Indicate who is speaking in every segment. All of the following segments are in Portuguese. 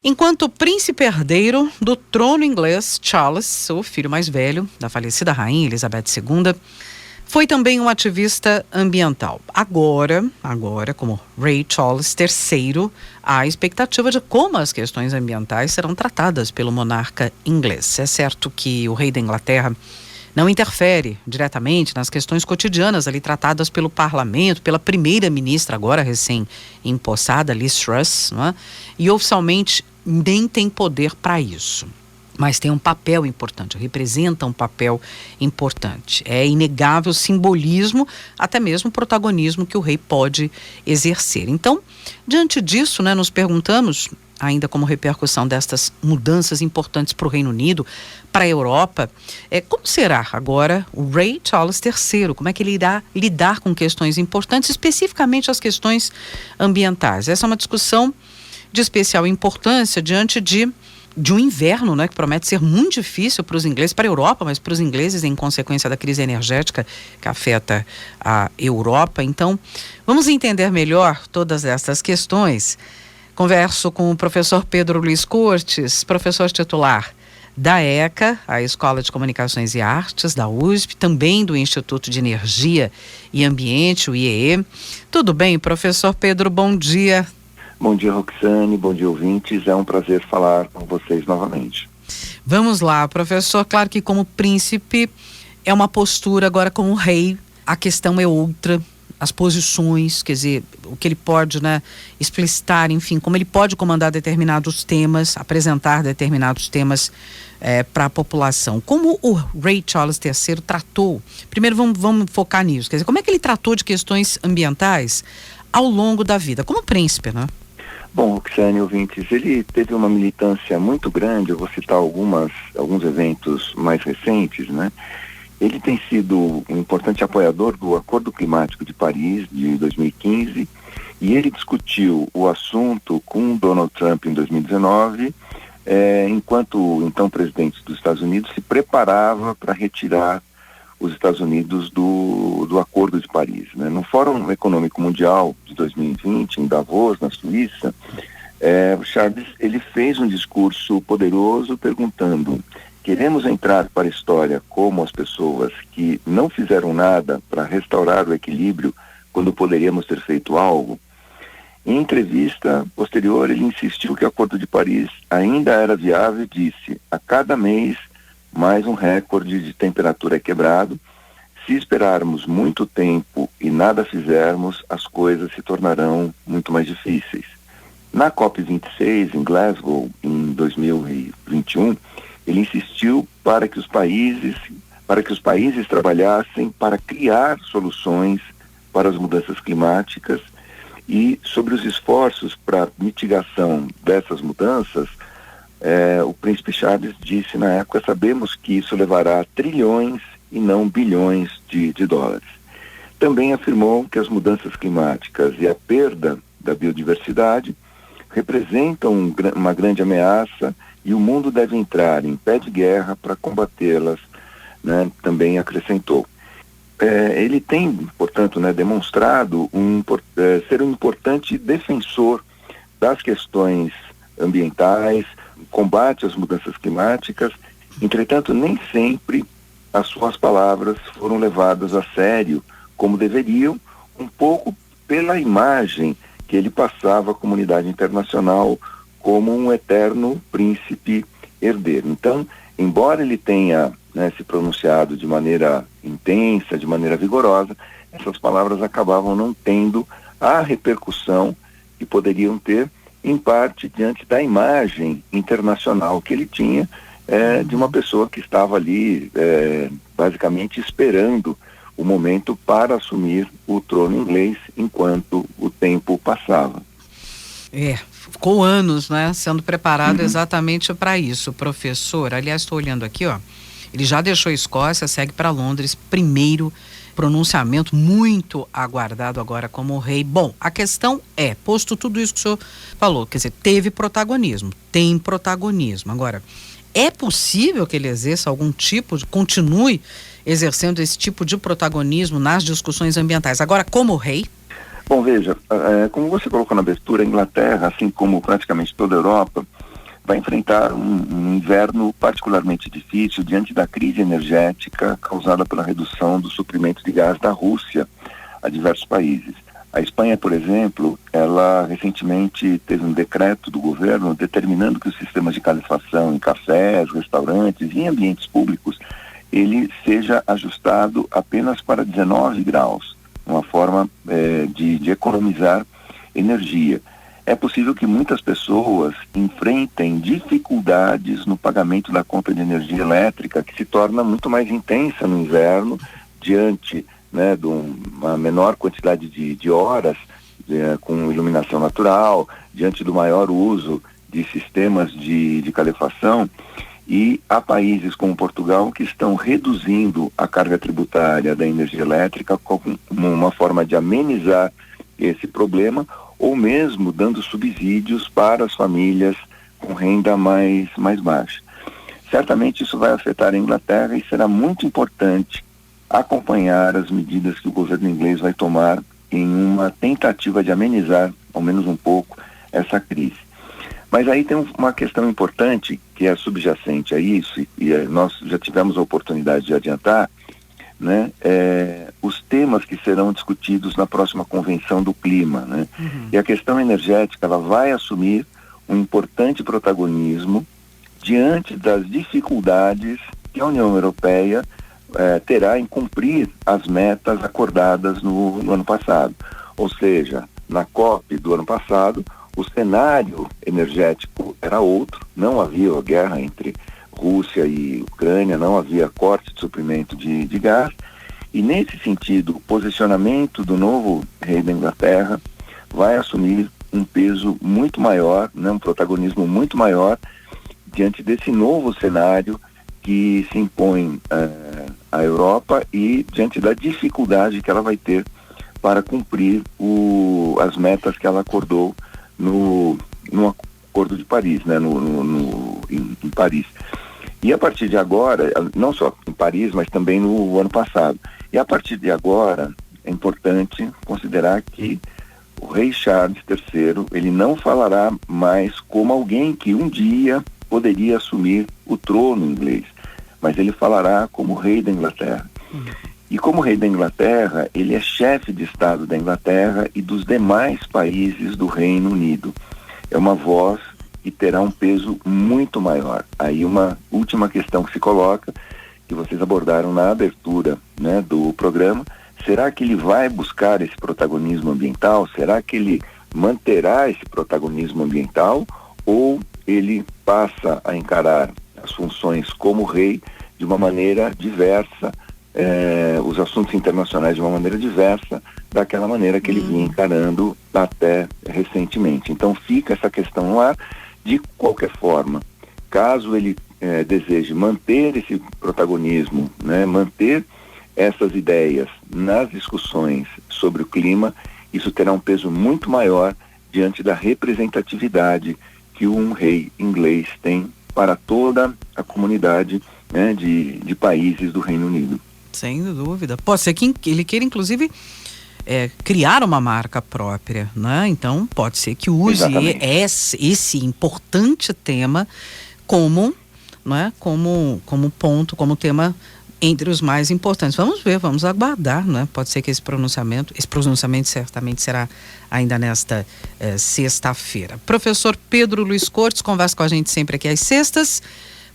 Speaker 1: Enquanto o príncipe herdeiro do trono inglês, Charles, o filho mais velho da falecida rainha Elizabeth II, foi também um ativista ambiental. Agora, como rei Charles III, há a expectativa de como as questões ambientais serão tratadas pelo monarca inglês. É certo que o rei da Inglaterra não interfere diretamente nas questões cotidianas ali tratadas pelo parlamento, pela primeira-ministra agora recém-empossada, Liz Truss, não é? E oficialmente nem tem poder para isso. Mas tem um papel importante, representa um papel importante. É inegável o simbolismo, até mesmo o protagonismo que o rei pode exercer. Então, diante disso, nos perguntamos, ainda como repercussão destas mudanças importantes para o Reino Unido, para a Europa, como será agora o rei Charles III? Como é que ele irá lidar com questões importantes, especificamente as questões ambientais? Essa é uma discussão de especial importância diante de um inverno, que promete ser muito difícil para os ingleses, para a Europa, mas para os ingleses em consequência da crise energética que afeta a Europa. Então, vamos entender melhor todas essas questões. Converso com o professor Pedro Luiz Cortes, professor titular da ECA, a Escola de Comunicações e Artes, da USP, também do Instituto de Energia e Ambiente, o IEE. Tudo bem, professor Pedro? Bom dia.
Speaker 2: Bom dia, Roxane, bom dia, ouvintes. É um prazer falar com vocês novamente.
Speaker 1: Vamos lá, professor. Claro que como príncipe é uma postura, agora como rei a questão é outra. As posições, quer dizer, o que ele pode explicitar, enfim, como ele pode comandar determinados temas, apresentar determinados temas para a população. Como o rei Charles III tratou, primeiro vamos focar nisso, quer dizer, como é que ele tratou de questões ambientais ao longo da vida, como príncipe,
Speaker 2: Bom, Roxane, ouvintes, ele teve uma militância muito grande. Eu vou citar alguns eventos mais recentes, Ele tem sido um importante apoiador do Acordo Climático de Paris, de 2015, e ele discutiu o assunto com Donald Trump em 2019, enquanto o então presidente dos Estados Unidos se preparava para retirar os Estados Unidos do Acordo de Paris. No Fórum Econômico Mundial de 2020, em Davos, na Suíça, o Charles ele fez um discurso poderoso perguntando: queremos entrar para a história como as pessoas que não fizeram nada para restaurar o equilíbrio quando poderíamos ter feito algo? Em entrevista posterior, ele insistiu que o Acordo de Paris ainda era viável e disse: a cada mês mais um recorde de temperatura é quebrado. Se esperarmos muito tempo e nada fizermos, as coisas se tornarão muito mais difíceis. Na COP26, em Glasgow, em 2021, ele insistiu para que os países trabalhassem para criar soluções para as mudanças climáticas, e sobre os esforços para mitigação dessas mudanças, o príncipe Charles disse na época: sabemos que isso levará trilhões e não bilhões de dólares. Também afirmou que as mudanças climáticas e a perda da biodiversidade representam uma grande ameaça e o mundo deve entrar em pé de guerra para combatê-las, Também acrescentou. Ele tem, portanto, demonstrado ser um importante defensor das questões ambientais, combate às mudanças climáticas. Entretanto, nem sempre as suas palavras foram levadas a sério como deveriam, um pouco pela imagem que ele passava à comunidade internacional como um eterno príncipe herdeiro. Então, embora ele tenha se pronunciado de maneira intensa, de maneira vigorosa, essas palavras acabavam não tendo a repercussão que poderiam ter, em parte diante da imagem internacional que ele tinha, de uma pessoa que estava ali basicamente esperando o momento para assumir o trono inglês enquanto o tempo passava.
Speaker 1: Ficou anos, sendo preparado exatamente para isso, professor. Aliás, estou olhando aqui, ele já deixou a Escócia, segue para Londres, primeiro pronunciamento muito aguardado agora como rei. Bom, a questão posto tudo isso que o senhor falou, quer dizer, teve protagonismo, tem protagonismo. Agora, é possível que ele exerça continue exercendo esse tipo de protagonismo nas discussões ambientais, agora como rei?
Speaker 2: Bom, veja, como você colocou na abertura, a Inglaterra, assim como praticamente toda a Europa, vai enfrentar um inverno particularmente difícil diante da crise energética causada pela redução do suprimento de gás da Rússia a diversos países. A Espanha, por exemplo, ela recentemente teve um decreto do governo determinando que os sistemas de calefação em cafés, restaurantes e em ambientes públicos, ele seja ajustado apenas para 19 graus, uma forma de economizar energia. É possível que muitas pessoas enfrentem dificuldades no pagamento da conta de energia elétrica, que se torna muito mais intensa no inverno, diante, né, de uma menor quantidade de horas com iluminação natural, diante do maior uso de sistemas de calefação. E há países como Portugal que estão reduzindo a carga tributária da energia elétrica como uma forma de amenizar esse problema, ou mesmo dando subsídios para as famílias com renda mais baixa. Certamente isso vai afetar a Inglaterra e será muito importante acompanhar as medidas que o governo inglês vai tomar em uma tentativa de amenizar, ao menos um pouco, essa crise. Mas aí tem uma questão importante que é subjacente a isso, e nós já tivemos a oportunidade de adiantar, né, os temas que serão discutidos na próxima Convenção do Clima, né? E a questão energética, ela vai assumir um importante protagonismo diante das dificuldades que a União Europeia terá em cumprir as metas acordadas no ano passado. Ou seja, na COP do ano passado, o cenário energético era outro, não havia a guerra entre Rússia e Ucrânia, não havia corte de suprimento de gás, e nesse sentido, o posicionamento do novo rei da Inglaterra vai assumir um peso muito maior, né, um protagonismo muito maior diante desse novo cenário que se impõe à Europa e diante da dificuldade que ela vai ter para cumprir as metas que ela acordou no Acordo de Paris, né, em Paris. E a partir de agora, não só em Paris, mas também no ano passado. E a partir de agora, é importante considerar que o rei Charles III, ele não falará mais como alguém que um dia poderia assumir o trono inglês, mas ele falará como rei da Inglaterra. E como rei da Inglaterra, ele é chefe de Estado da Inglaterra e dos demais países do Reino Unido. É uma voz que terá um peso muito maior. Aí uma última questão que se coloca, que vocês abordaram na abertura, né, do programa: será que ele vai buscar esse protagonismo ambiental? Será que ele manterá esse protagonismo ambiental? Ou ele passa a encarar as funções como rei de uma maneira diversa, os assuntos internacionais de uma maneira diversa daquela maneira que ele vinha encarando até recentemente? Então fica essa questão no ar. De qualquer forma, caso ele deseje manter esse protagonismo, né, manter essas ideias nas discussões sobre o clima, isso terá um peso muito maior diante da representatividade que um rei inglês tem para toda a comunidade, né, de países do Reino Unido.
Speaker 1: Sem dúvida. Pode ser que ele queira, inclusive, criar uma marca própria, né? Então, pode ser que use esse importante tema como, né, como ponto, como tema entre os mais importantes. Vamos ver, vamos aguardar, né? Pode ser que esse pronunciamento certamente será ainda nesta sexta-feira. Professor Pedro Luiz Cortes conversa com a gente sempre aqui às sextas,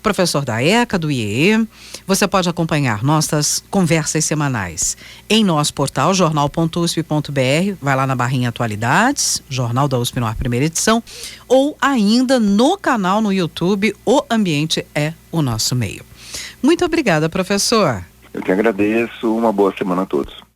Speaker 1: professor da ECA, do IEE. Você pode acompanhar nossas conversas semanais em nosso portal jornal.usp.br, vai lá na barrinha Atualidades, Jornal da USP no Ar, primeira edição, ou ainda no canal no YouTube, O Ambiente é o Nosso Meio. Muito obrigada, professor.
Speaker 2: Eu que agradeço, uma boa semana a todos.